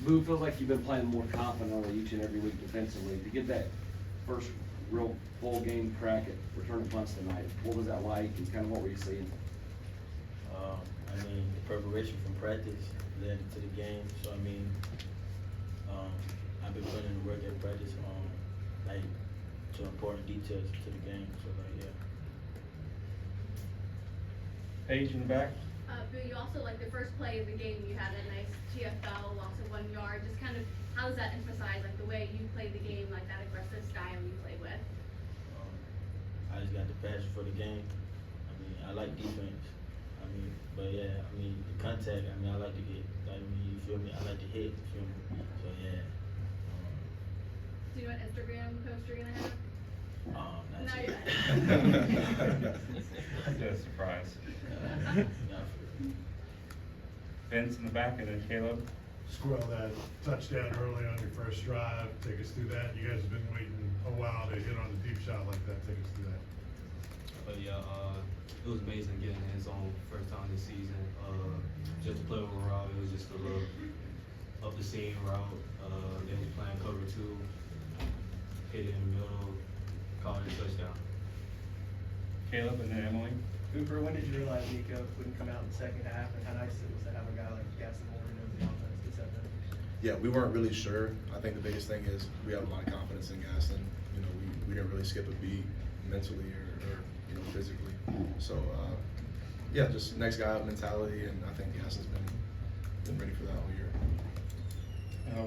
Boo, feels like you've been playing more confidently each and every week defensively. To get that first real full game crack at returning punts tonight, what was that like and kind of what were you seeing? I mean, the preparation from practice led into the game. So, I mean, I've been putting in the work at practice like, to important details to the game. So, like, yeah. Paige in the back. Boo, you also, like, the first play of the game, you had a nice TFL, loss of 1 yard. Just kind of, how does that emphasize, like, the way you play the game, like, that aggressive style you play with? I just got the passion for the game. I mean, I like defense. I mean, but yeah, I mean, the contact, I mean, I like to get, I mean, you feel me? I like to hit, you feel me? So, yeah. Do you know what Instagram post you're going to have? Not No, yet. That's a surprise. Not for real. Vince in the back, and then Caleb. Squirrel, that touchdown early on your first drive, take us through that. You guys have been waiting a while to hit on a deep shot like that. Take us through that. But yeah, it was amazing getting hands on first time this season. Just to play over route, it was just a little up the seam route. They was playing cover 2, hit it in the middle, caught it a touchdown. Caleb, and then Emily. Cooper, when did you realize Nico wouldn't come out in the second half, and how nice it was to have a guy like Gaston Horn in the offense to set that? Yeah, we weren't really sure. I think the biggest thing is we have a lot of confidence in Gaston. You know, we didn't really skip a beat mentally or you know, physically. So yeah, just next guy up mentality, and I think Gaston's been ready for that all year.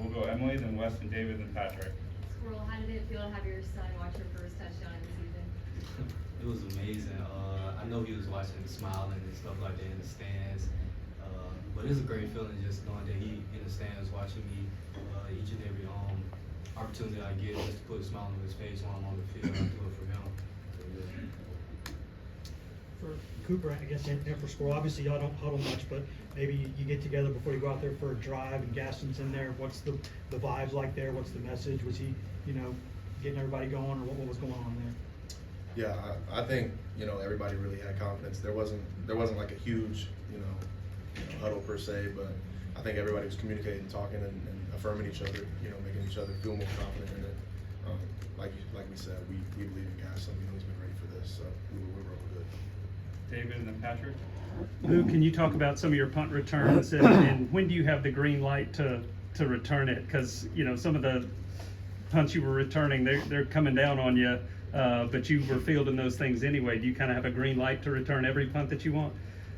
We'll go Emily, then Wes, and David, and Patrick. Squirrel, how did it feel to have your son watch your first touchdown of the season? It was amazing. I know he was watching and smiling and stuff like that in the stands. But it's a great feeling just knowing that he in the stands watching me each and every opportunity I get just to put a smile on his face while I'm on the field. I do it for him. So, yeah. For Cooper, I guess, and for Squirrel, obviously y'all don't huddle much, but maybe you get together before you go out there for a drive and Gaston's in there. What's the vibes like there? What's the message? Was he, you know, getting everybody going, or what was going on there? Yeah, I think, you know, everybody really had confidence. There wasn't like a huge, you know, huddle per se, but I think everybody was communicating, talking, and affirming each other, you know, making each other feel more confident in it. Like we said, we believe in Gaston. We know he's been ready for this, so we're real good. David, and then Patrick. Boo, can you talk about some of your punt returns and when do you have the green light to return it? Because, you know, some of the punts you were returning, they're coming down on you, but you were fielding those things anyway. Do you kind of have a green light to return every punt that you want?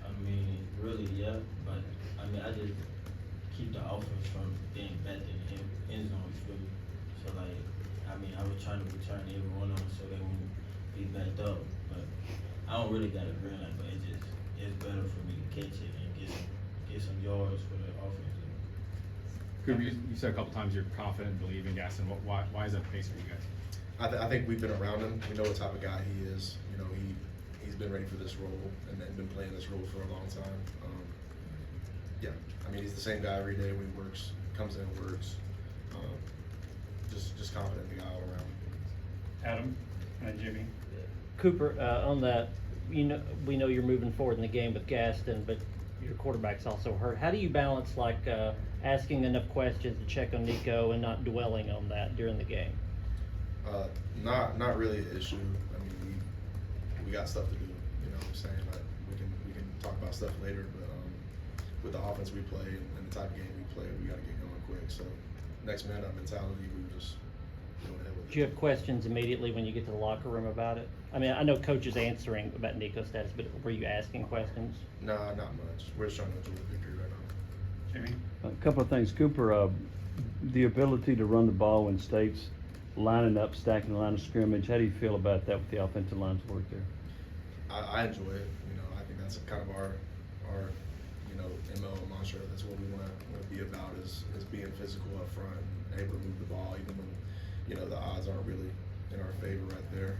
I mean, really, yeah. But, I mean, I just keep the offense from being back in the end zone, you feel me? So, like, I mean, I was trying to return every one of them so they won't be backed up. But I don't really got a green light, but it's better for me to catch it and get some yards for the offense. Cooper, you said a couple times you're confident and believe in Gaston. Why is that the case for you guys? I think we've been around him. We know what type of guy he is. You know, he's been ready for this role and been playing this role for a long time. Yeah, I mean, he's the same guy every day when he works, comes in, works. Just confident in the guy all around. Adam, and then Jimmy. Cooper, on that, we know you're moving forward in the game with Gaston, but your quarterback's also hurt. How do you balance like asking enough questions to check on Nico and not dwelling on that during the game? Not really an issue. I mean, we got stuff to do. You know what I'm saying? Like, we can talk about stuff later, but with the offense we play and the type of game we play, we got to get going quick. So next man up mentality, we were just going ahead with it. Do you have questions immediately when you get to the locker room about it? I mean, I know Coach is answering about Nico's status, but were you asking questions? Nah, not much. We're just trying to enjoy the victory right now. Jimmy. A couple of things, Cooper. The ability to run the ball in states, lining up, stacking the line of scrimmage. How do you feel about that with the offensive line's work there? I enjoy it. You know, I think that's kind of our you know, MO mantra. That's what we want to be about is being physical up front and able to move the ball even when, you know, the odds aren't really in our favor right there.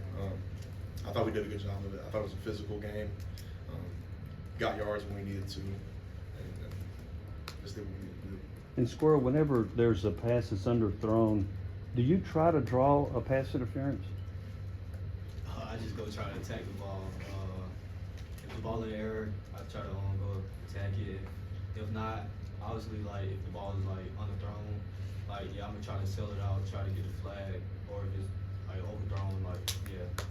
I thought we did a good job of it. I thought it was a physical game. Got yards when we needed to, and just did what we needed to do. And Squirrel, whenever there's a pass that's underthrown, do you try to draw a pass interference? I just go try to attack the ball. If the ball in the air, I try to go attack it. If not, obviously, like if the ball is like underthrown wanna try to sell it out, try to get the flag, or if it's like overthrown, like, yeah.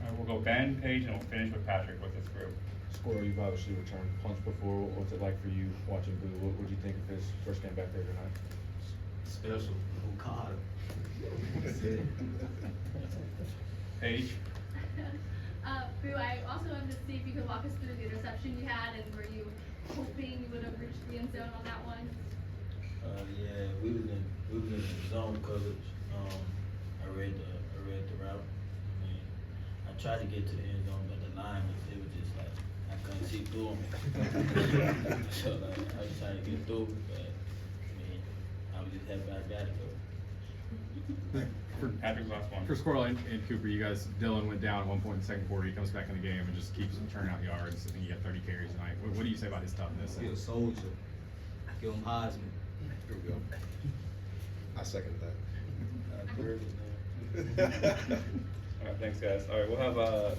All right, we'll go Ben, Paige, and we'll finish with Patrick with this group. Squirrel, you've obviously returned punts before. What's it like for you watching Boo? What would you think of his first game back there tonight? Special, who caught him? Paige? Boo, I also wanted to see if you could walk us through the interception you had, and were you hoping you would have reached the end zone on that one? Yeah, we was in zone coverage. I read the route. I mean, I tried to get to the end zone, but the line it was just like I couldn't see through them. So like I was trying to get through, but I mean, I was just happy I got it though. For Patrick's last one. For Squirrel and Cooper, you guys, Dylan went down at one point in the second quarter. He comes back in the game and just keeps turning out yards. I think he got 30 carries tonight. What do you say about his toughness? He a soldier. Give him Heisman. Here we go. I second that. All right, thanks guys. All right, we'll have